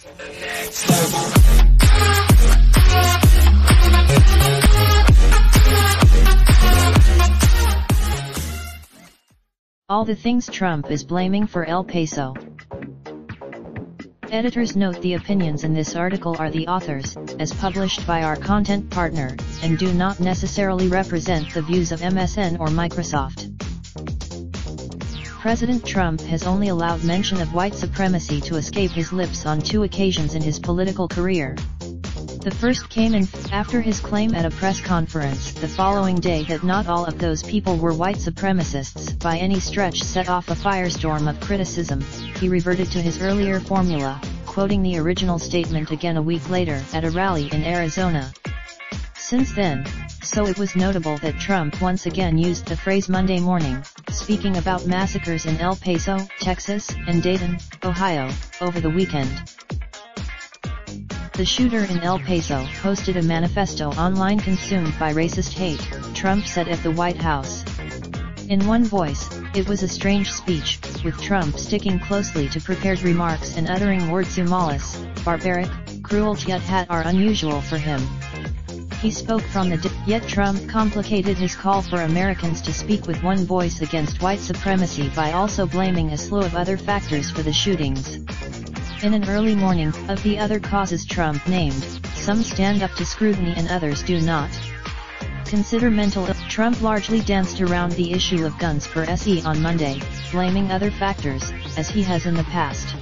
All the things Trump is blaming for El Paso. Editors note the opinions in this article are the authors, as published by our content partner, and do not necessarily represent the views of MSN or Microsoft. President Trump has only allowed mention of white supremacy to escape his lips on 2 occasions in his political career. The first came after his claim at a press conference the following day that not all of those people were white supremacists by any stretch set off a firestorm of criticism. He reverted to his earlier formula, quoting the original statement again a week later at a rally in Arizona. Since then, so it was notable that Trump once again used the phrase Monday morning, speaking about massacres in El Paso, Texas, and Dayton, Ohio, over the weekend. The shooter in El Paso posted a manifesto online consumed by racist hate, Trump said at the White House. In one voice, it was a strange speech, with Trump sticking closely to prepared remarks and uttering words humoulous, barbaric, cruel yet are unusual for him. He spoke from yet Trump complicated his call for Americans to speak with one voice against white supremacy by also blaming a slew of other factors for the shootings. In an early morning, of the other causes Trump named, some stand up to scrutiny and others do not. Consider mental illness. Trump largely danced around the issue of guns per se on Monday, blaming other factors, as he has in the past.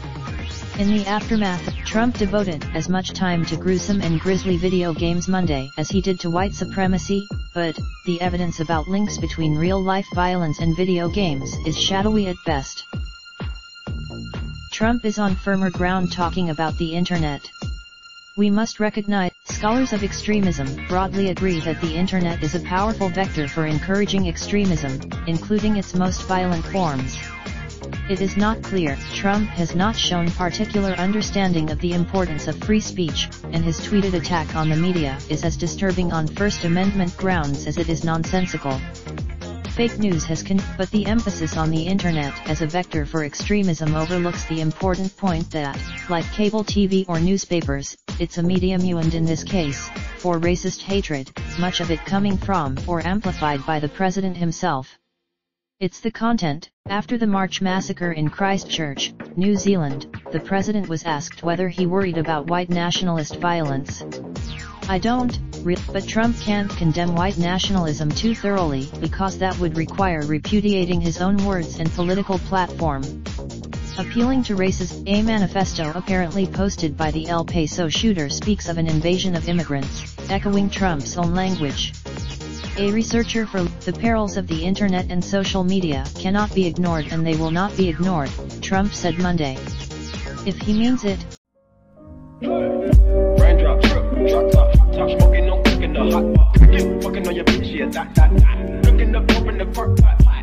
In the aftermath, Trump devoted as much time to gruesome and grisly video games Monday as he did to white supremacy, but the evidence about links between real-life violence and video games is shadowy at best. Trump is on firmer ground talking about the Internet. We must recognize, scholars of extremism broadly agree that the Internet is a powerful vector for encouraging extremism, including its most violent forms. It is not clear, Trump has not shown particular understanding of the importance of free speech, and his tweeted attack on the media is as disturbing on First Amendment grounds as it is nonsensical. Fake news but the emphasis on the Internet as a vector for extremism overlooks the important point that, like cable TV or newspapers, it's a medium and in this case, for racist hatred, much of it coming from or amplified by the president himself. It's the content. After the March massacre in Christchurch, New Zealand, the president was asked whether he worried about white nationalist violence. I don't, but Trump can't condemn white nationalism too thoroughly because that would require repudiating his own words and political platform. Appealing to races, a manifesto apparently posted by the El Paso shooter speaks of an invasion of immigrants, echoing Trump's own language. A researcher for the perils of the Internet and social media cannot be ignored and they will not be ignored, Trump said Monday. If he means it. Raindrop, truck top, top smoking, no cooking the hot pot. Fucking on your bitch, yeah, that. Looking up, open the park pot.